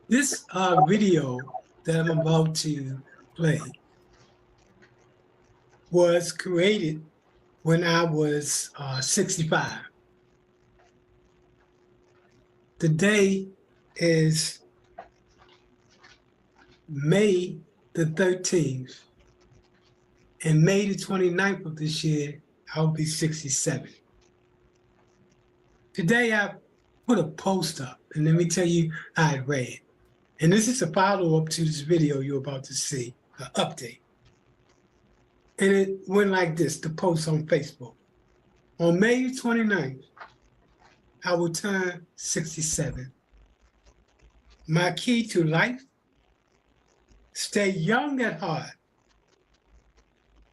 This video that I'm about to play was created when I was 65. The day is May the 13th, and May the 29th of this year, I'll be 67. Today, I put a post up, and let me tell you how it read. And this is a follow-up to this video you're about to see, an update. And it went like this, the post on Facebook. On May 29th, I will turn 67. My key to life, stay young at heart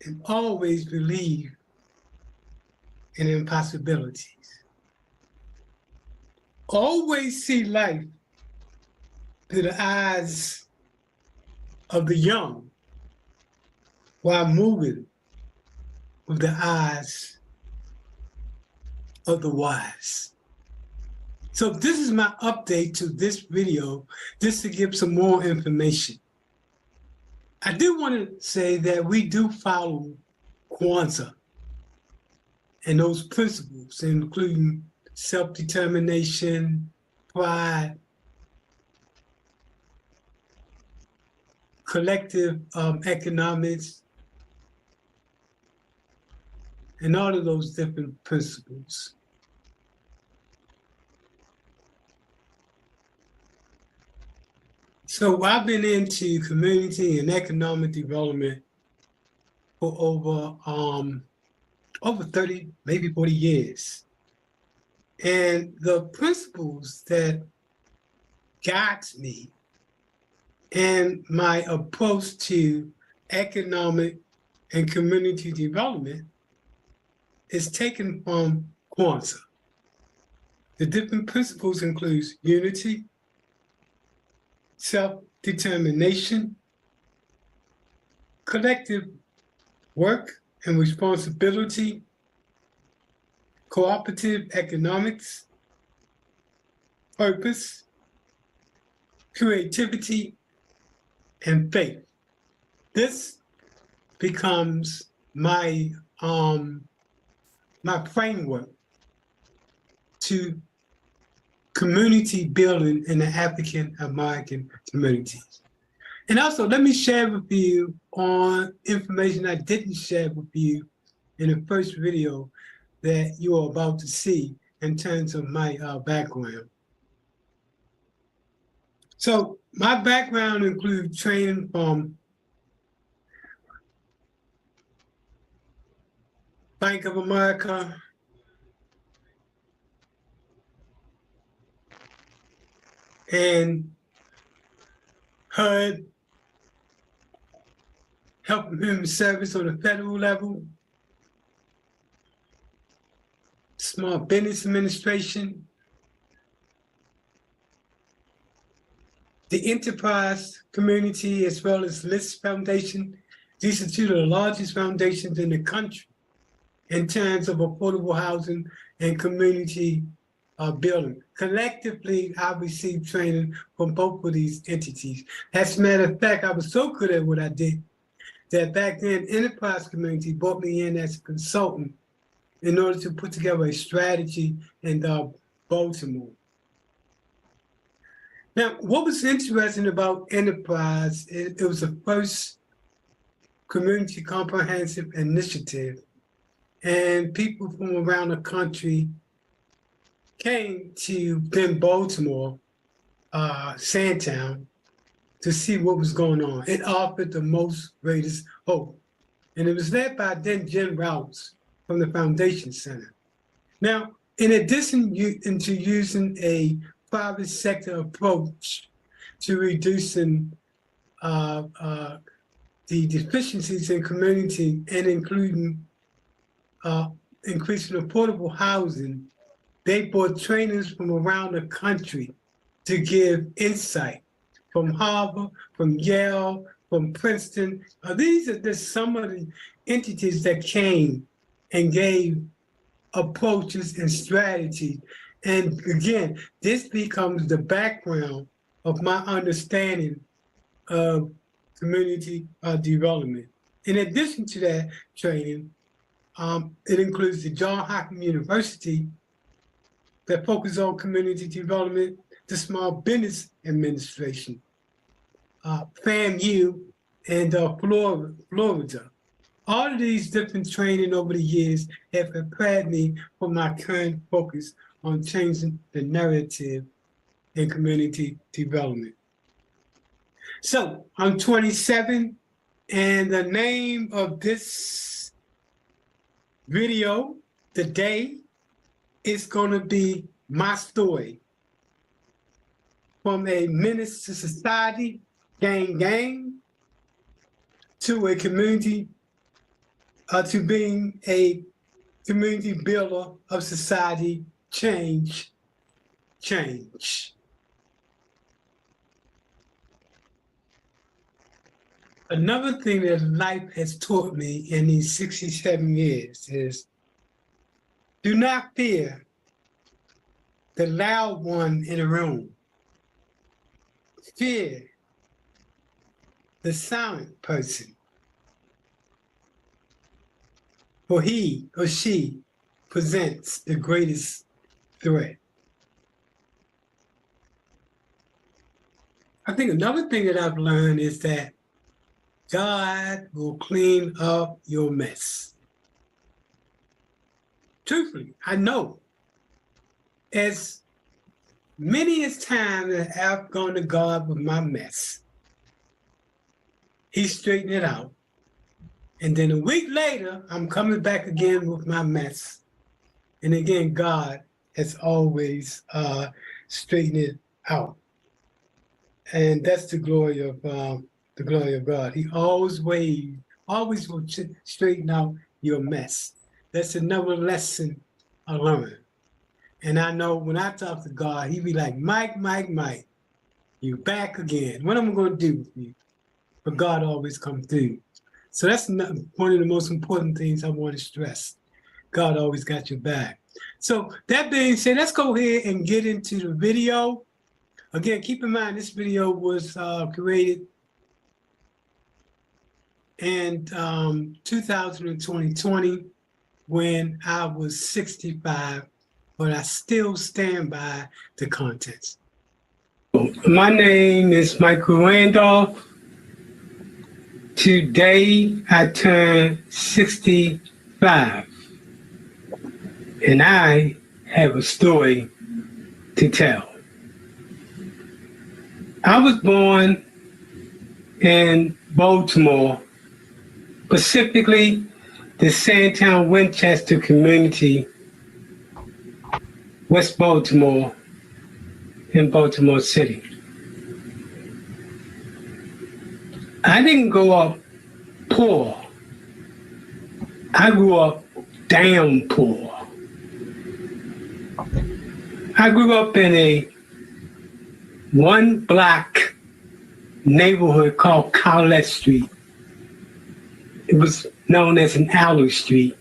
and always believe in impossibilities. Always see life through the eyes of the young while moving with the eyes of the wise. So this is my update to this video, just to give some more information. I do want to say that we do follow Kwanzaa and those principles, including self-determination, pride, collective economics, and all of those different principles. So I've been into community and economic development for over 30, maybe 40 years. And the principles that guides me and my approach to economic and community development is taken from Kwanzaa. The different principles include unity, self-determination, collective work and responsibility, cooperative economics, purpose, creativity, and faith. This becomes my my framework to community building in the African American communities. And also, let me share with you on information I didn't share with you in the first video that you are about to see in terms of my background. So my background includes training from Bank of America, and HUD, Health and Human Service on the federal level, Small Business Administration, the Enterprise Community, as well as List Foundation. These are two of the largest foundations in the country in terms of affordable housing and community building. Collectively, I received training from both of these entities. As a matter of fact, I was so good at what I did that back then, Enterprise Community brought me in as a consultant in order to put together a strategy in Baltimore. Now, what was interesting about Enterprise, it was the first community comprehensive initiative, and people from around the country came to then Baltimore, Sandtown, to see what was going on. It offered the most greatest hope. And it was led by then Jen Rouse from the Foundation Center. Now, in addition to using a private sector approach to reducing the deficiencies in community and including increasing affordable housing, they brought trainers from around the country to give insight from Harvard, from Yale, from Princeton. These are just some of the entities that came and gave approaches and strategies. And again, this becomes the background of my understanding of community development. In addition to that training, it includes the John Hopkins University that focuses on community development, the Small Business Administration, FAMU, and Florida. All of these different training over the years have prepared me for my current focus on changing the narrative in community development. So I'm 27, and the name of this video today is going to be my story. From a menace to society, gang, to a community, to being a community builder of society, change. Another thing that life has taught me in these 67 years is do not fear the loud one in the room. Fear the silent person, for he or she presents the greatest threat. I think another thing that I've learned is that God will clean up your mess. Truthfully, I know as many as times that I've gone to God with my mess, He straightened it out. And then a week later, I'm coming back again with my mess. And again, God has always straightened it out. And that's the glory of God. He always will straighten out your mess. That's another lesson I learned. And I know when I talk to God, He be like, Mike, you back again. What am I going to do with you? But God always comes through. So that's one of the most important things I want to stress. God always got your back. So that being said, let's go ahead and get into the video. Again, keep in mind, this video was created in 2020 when I was 65, but I still stand by the contents. My name is Michael Randolph. Today I turn 65, and I have a story to tell. I was born in Baltimore, specifically the Sandtown Winchester community, West Baltimore, in Baltimore City. I didn't grow up poor. I grew up damn poor. I grew up in a one-block neighborhood called Collette Street. It was known as an alley street.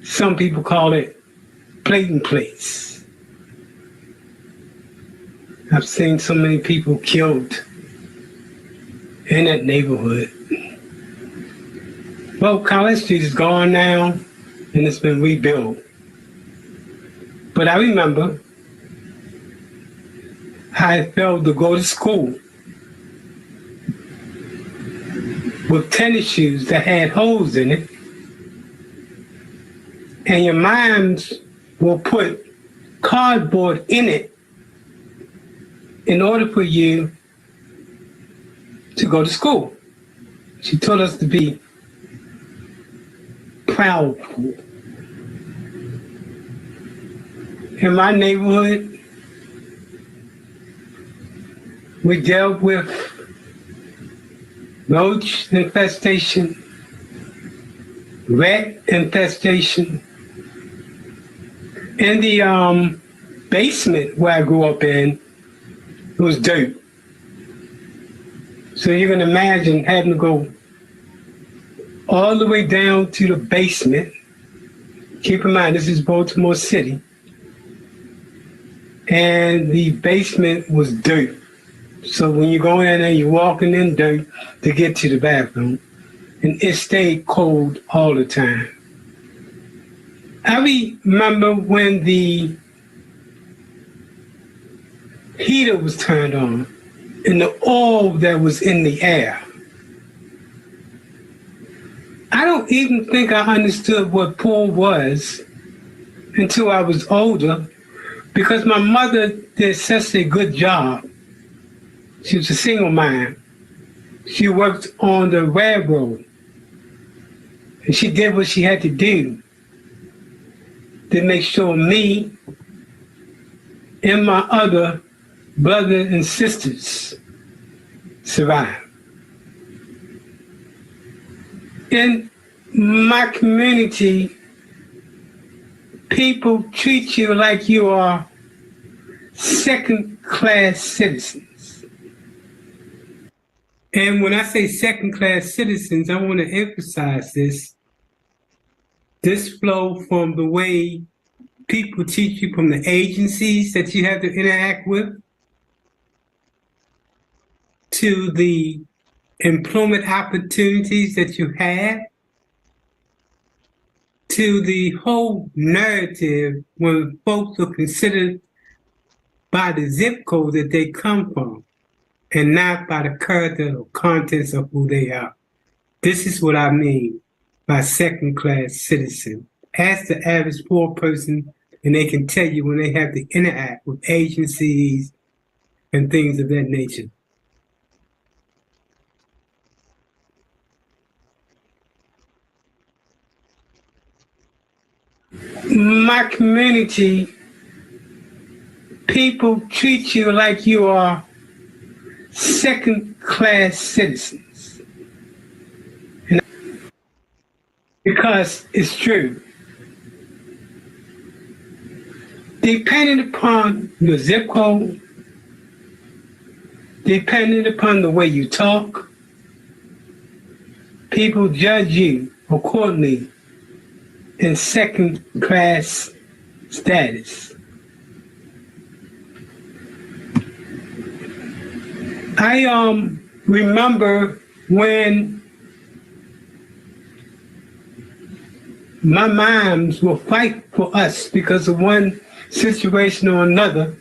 Some people call it Clayton Place. I've seen so many people killed in that neighborhood. Well, Collette Street is gone now, and it's been rebuilt. But I remember how it felt to go to school with tennis shoes that had holes in it, and your moms will put cardboard in it in order for you to go to school. She told us to be proud. In my neighborhood, we dealt with roach infestation, rat infestation. In the basement where I grew up in, it was dirt. So you can imagine having to go all the way down to the basement. Keep in mind, this is Baltimore City. and the basement was dirt. So when you go in there, you're walking in dirt to get to the bathroom, and it stayed cold all the time. I remember when the heater was turned on and the oil that was in the air. I don't even think I understood what pool was until I was older, because my mother did such a good job. She was a single mom. She worked on the railroad, and she did what she had to do to make sure me and my other brothers and sisters survived. In my community, people treat you like you are second-class citizens. And when I say second-class citizens, I want to emphasize this. This flow from the way people teach you from the agencies that you have to interact with, to the employment opportunities that you have, to the whole narrative when folks are considered by the zip code that they come from and not by the character or contents of who they are. This is what I mean by second-class citizen. Ask the average poor person and they can tell you when they have to interact with agencies and things of that nature. My community, people treat you like you are second-class citizens. And because it's true. Depending upon your zip code, depending upon the way you talk, people judge you accordingly in second-class status. I remember when my moms will fight for us because of one situation or another,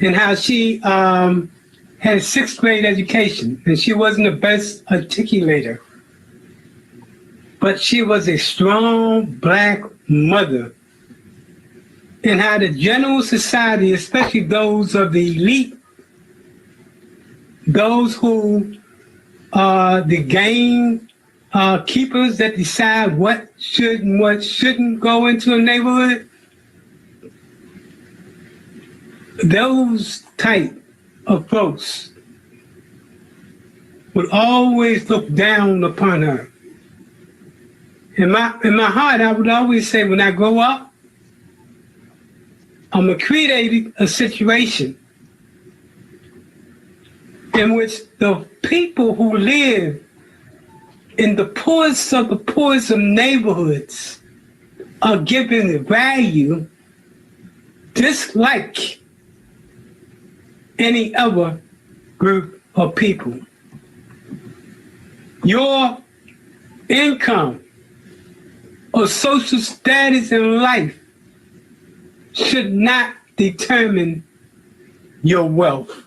and how she had a sixth grade education and she wasn't the best articulator, but she was a strong Black mother, and how the general society, especially those of the elite, those who are the game keepers that decide what should and what shouldn't go into a neighborhood, those type of folks would always look down upon her. In my heart, I would always say, when I grow up, I'm going to create a situation in which the people who live in the poorest of the poorest of neighborhoods are given the value just like any other group of people. Your income or social status in life should not determine your wealth.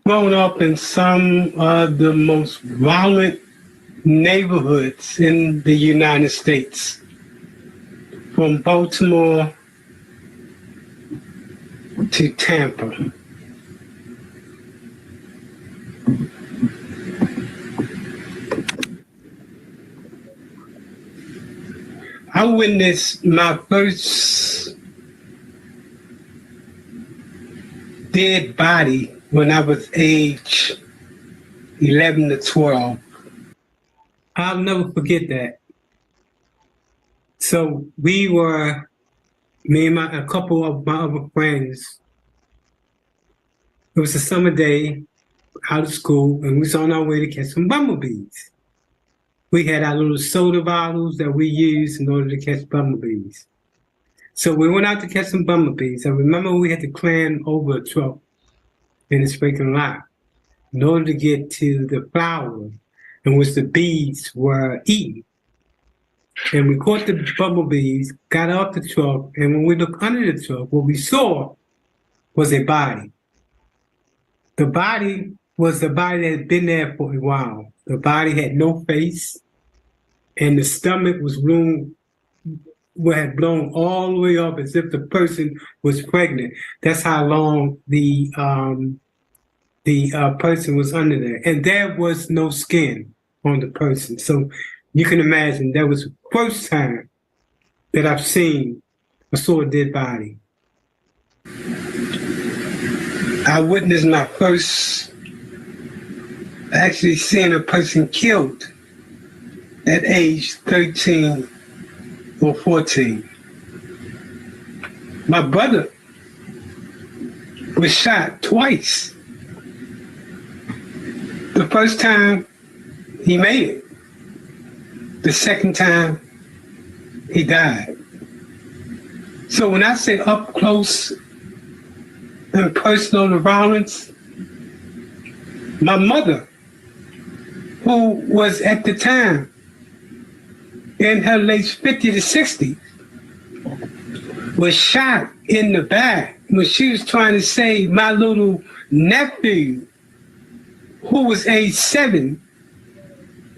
Grown up in some of the most violent neighborhoods in the United States, from Baltimore to Tampa. I witnessed my first dead body when I was age 11 to 12. I'll never forget that. So we were, me and a couple of my other friends, it was a summer day out of school, and we was on our way to catch some bumblebees. we had our little soda bottles that we used in order to catch bumblebees. So we went out to catch some bumblebees. I remember we had to climb over a truck in the Spraken lot in order to get to the flower in which the bees were eating. And we caught the bumblebees, got off the truck, and when we looked under the truck, what we saw was a body. The body was the body that had been there for a while. The body had no face, and the stomach was had blown all the way up as if the person was pregnant. That's how long the person was under there. And there was no skin on the person. So you can imagine that was the first time that I saw a dead body. I witnessed my first actually seeing a person killed at age 13 or 14. My brother was shot twice. The first time he made it. The second time he died. So when I say up close and personal violence, my mother, who was at the time in her late 50s to 60s, was shot in the back when she was trying to save my little nephew, who was age 7,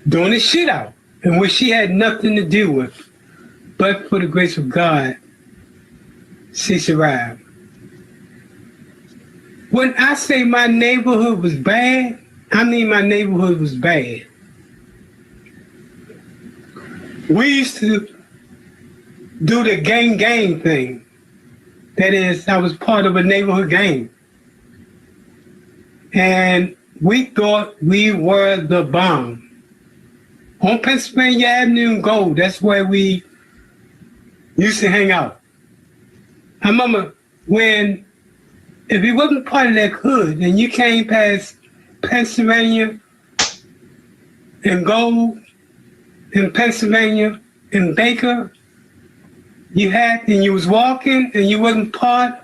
doing the shit out, and which she had nothing to do with. But for the grace of God, she survived. When I say my neighborhood was bad, I mean my neighborhood was bad. We used to do the gang thing. That is, I was part of a neighborhood gang. And we thought we were the bomb. On Pennsylvania Avenue and Gold, that's where we used to hang out. I remember when, if you wasn't part of that hood and you came past Pennsylvania and Gold in Pennsylvania and Baker, and you was walking and you wasn't thugging,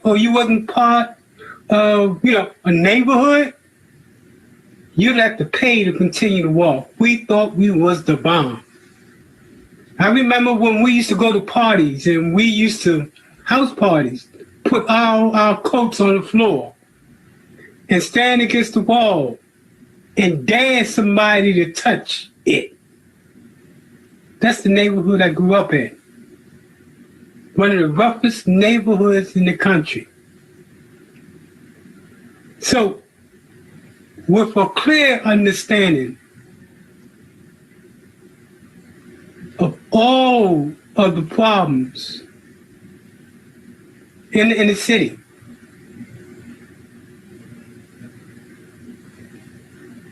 or you wasn't part of, a neighborhood, you'd have to pay to continue to walk. We thought we was the bomb. I remember when we used to go to parties and we used to, house parties, put all our coats on the floor and stand against the wall and dare somebody to touch it. That's the neighborhood I grew up in. One of the roughest neighborhoods in the country. So, with a clear understanding of all of the problems in the city,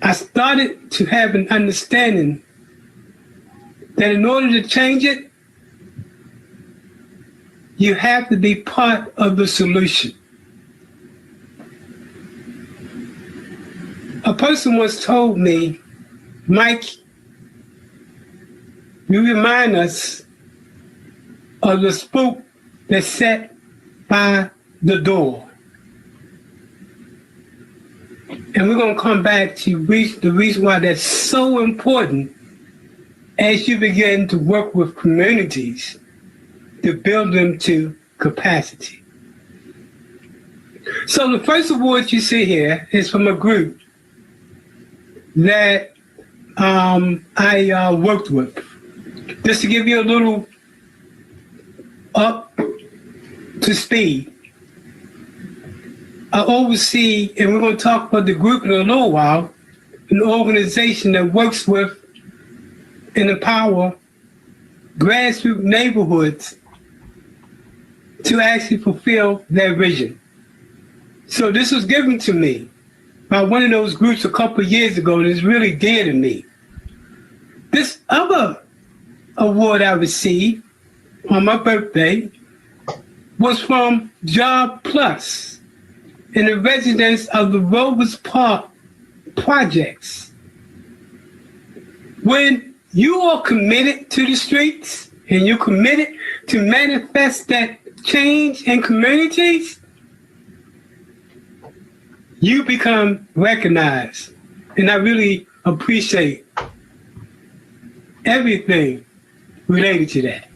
I started to have an understanding that in order to change it, you have to be part of the solution. A person once told me, Mike, you remind us of the spook that sat by the door. And we're going to come back to the reason why that's so important as you begin to work with communities to build them to capacity. So the first award you see here is from a group that I worked with. Just to give you a little up to speed, I oversee, and we're going to talk about the group in a little while, an organization that works with and empower grassroots neighborhoods to actually fulfill their vision. So this was given to me by one of those groups a couple of years ago, and it's really dear to me. This other award I received on my birthday was from Job Plus in the residents of the Rovers Park projects. When you are committed to the streets and you're committed to manifest that change in communities, you become recognized. And I really appreciate everything related to that.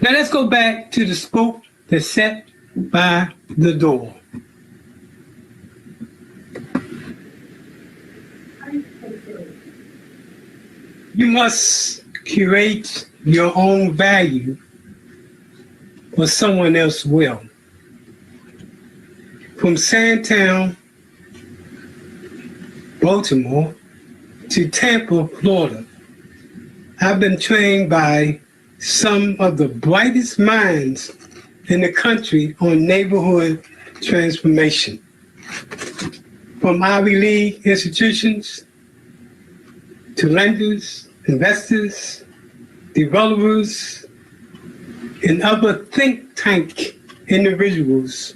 Now let's go back to the spook that's set by the door. You must curate your own value or someone else will. From Sandtown, Baltimore, to Tampa, Florida, I've been trained by some of the brightest minds in the country on neighborhood transformation. From Ivy League institutions to lenders, investors, developers, and other think tank individuals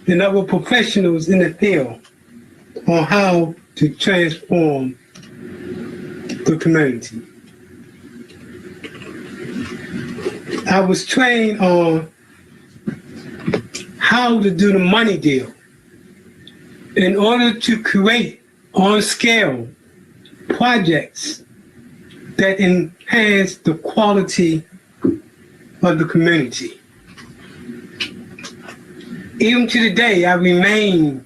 and other professionals in the field on how to transform the community. I was trained on how to do the money deal in order to create on scale projects that enhance the quality of the community. Even to today, I remain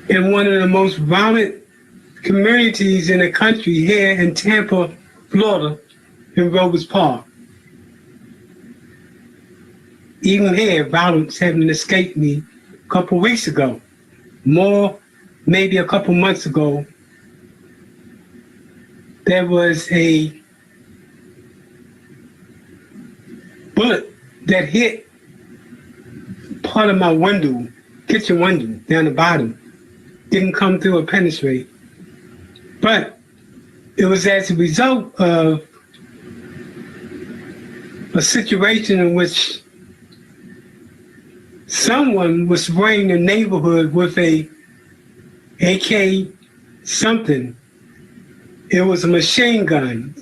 in one of the most violent communities in the country here in Tampa, Florida, in Roberts Park. Even here, violence having escaped me a couple weeks ago. More, maybe a couple months ago, there was a bullet that hit part of my window, kitchen window, down the bottom. Didn't come through or penetrate. But it was as a result of a situation in which someone was spraying the neighborhood with a AK something. It was a machine gun.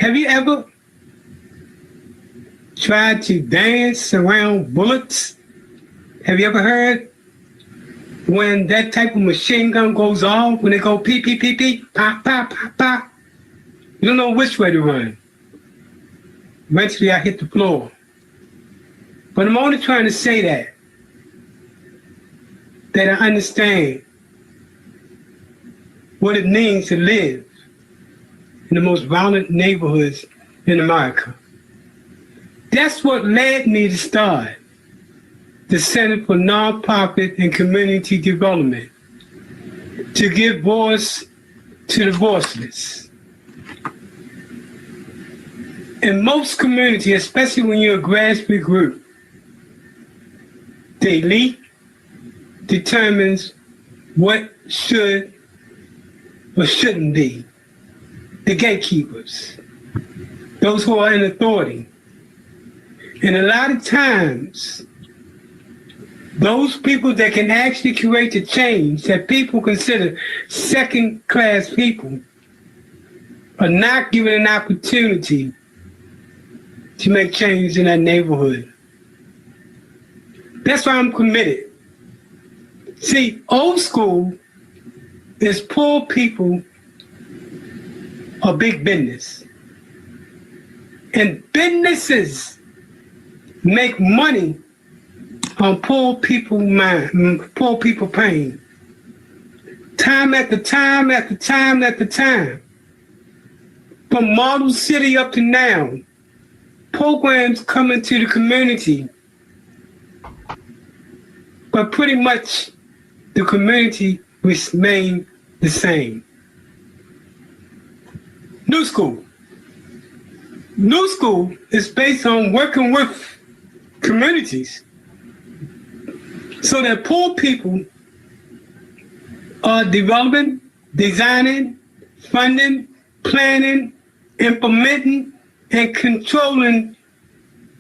Have you ever tried to dance around bullets? Have you ever heard when that type of machine gun goes off, when they go pee, pee, pee, pee, pop, pop, pop, pop? You don't know which way to run. Eventually I hit the floor. But I'm only trying to say that I understand what it means to live in the most violent neighborhoods in America. That's what led me to start the Center for Nonprofit and Community Development, to give voice to the voiceless. In most communities, especially when you're a grassroots group, the elite determines what should or shouldn't be. The gatekeepers, those who are in authority. And a lot of times, those people that can actually create the change that people consider second-class people are not given an opportunity to make change in that neighborhood. That's why I'm committed. See, old school is poor people are big business. And businesses make money on poor people mind, poor people pain. Time after time after time after time. From Model City up to now, programs come into the community, but pretty much the community remain the same. New School. New School is based on working with communities so that poor people are developing, designing, funding, planning, implementing, and controlling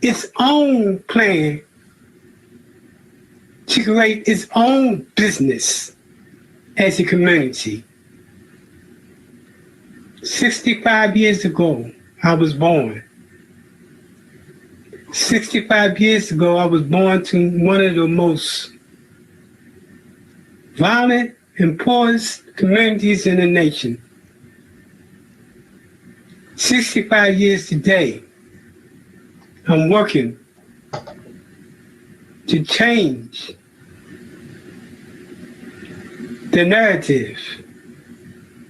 its own plan to create its own business as a community. 65 years ago, I was born. 65 years ago, I was born to one of the most violent and poorest communities in the nation. 65 years today, I'm working to change the narrative,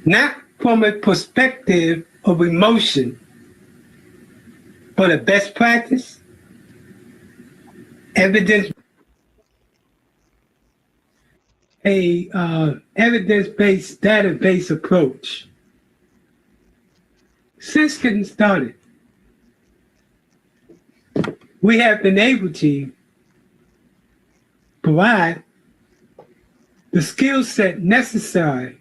not from a perspective of emotion, but a best practice, evidence, evidence-based, data-based approach. Since getting started, we have been able to provide the skill set necessary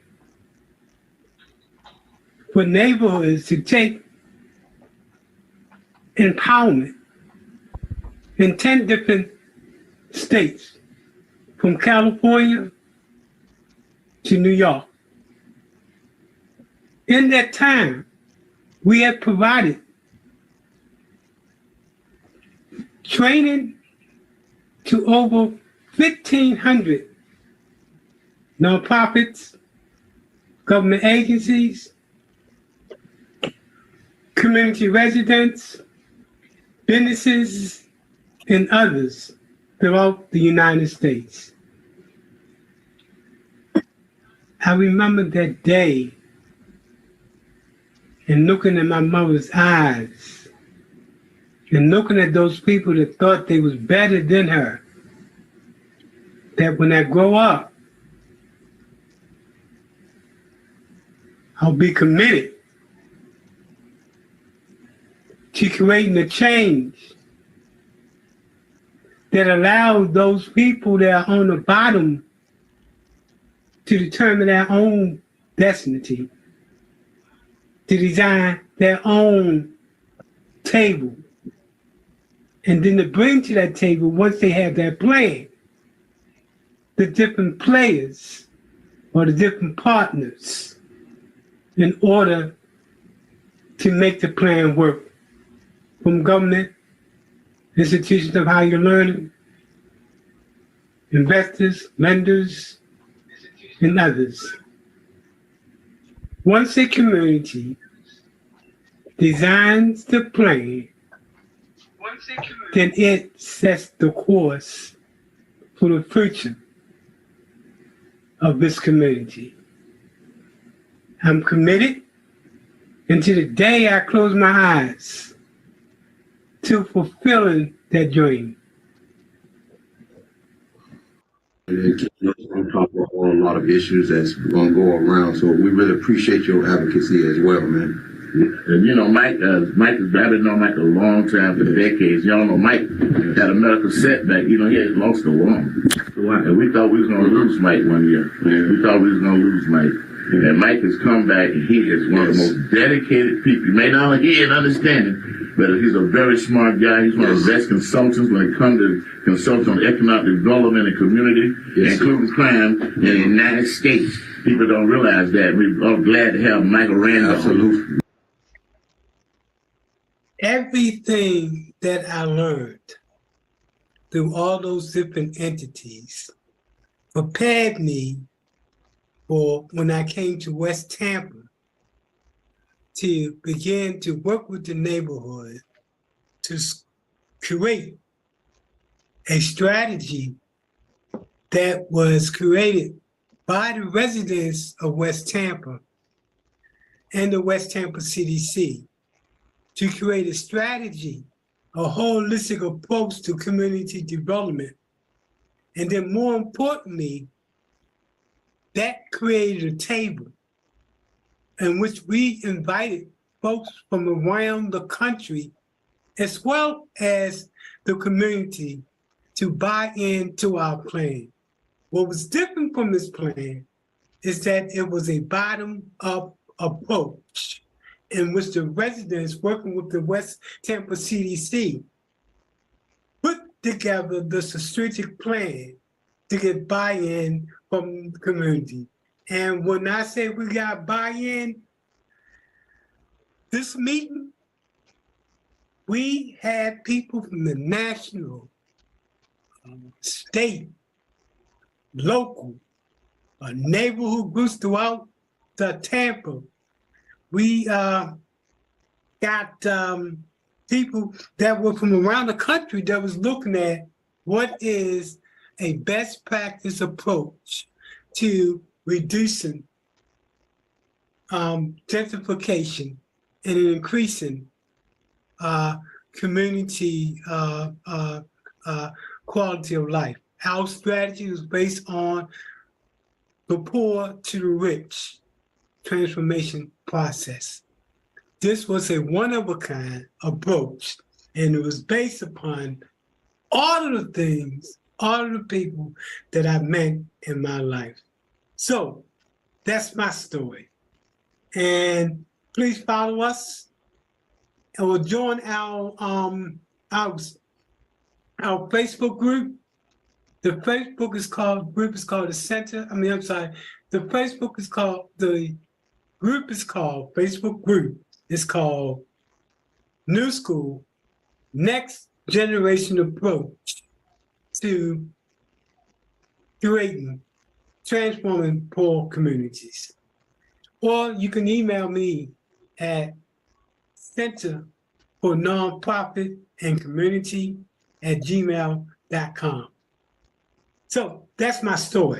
for neighborhoods to take empowerment in 10 different states, from California to New York. In that time, we have provided training to over 1,500 nonprofits, government agencies, community residents, businesses, and others throughout the United States. I remember that day and looking in my mother's eyes and looking at those people that thought they was better than her, that when I grow up, I'll be committed to creating a change that allows those people that are on the bottom to determine their own destiny, to design their own table, and then to bring to that table, once they have that plan, the different players or the different partners in order to make the plan work. From government, institutions of higher learning, investors, lenders, and others. Once a community designs the plan, then it sets the course for the future of this community. I'm committed until the day I close my eyes to fulfilling that dream. I'm talking about a lot of issues that's going to go around, so we really appreciate your advocacy as well, man. You know, Mike has been known Mike a long time, for decades. Y'all know Mike had a medical setback. You know, he had lost a lung. And we thought we was going to lose Mike one year. We thought we was going to lose Mike. And Mike has come back, and he is one of the most dedicated people. You may not hear and understand it, but he's a very smart guy. He's one of the best consultants when it comes to consulting on economic development and community, including crime in the United States. People don't realize that. We're all glad to have Michael Randolph. Absolutely. Everything that I learned through all those different entities prepared me for when I came to West Tampa to begin to work with the neighborhood to create a strategy that was created by the residents of West Tampa and the West Tampa CDC to create a strategy, a holistic approach to community development. And then more importantly, that created a table in which we invited folks from around the country, as well as the community, to buy into our plan. What was different from this plan is that it was a bottom-up approach in which the residents working with the West Tampa CDC put together the strategic plan to get buy-in from the community. And when I say we got buy-in, this meeting, we had people from the national, state, local, neighborhood groups throughout the Tampa. We got people that were from around the country that was looking at what is a best practice approach to reducing gentrification and increasing community quality of life. Our strategy was based on the poor to the rich transformation process. This was a one-of-a-kind approach, and it was based upon all of the things, all of the people that I met in my life. So that's my story. And please follow us or join our Facebook group. The Facebook is called, group is called the Center. The Facebook is called, the group is called, Facebook group is called New School, Next Generation Approach to Creating, Transforming Poor Communities. Or you can email me at Center for Nonprofit and Community at gmail.com. So that's my story.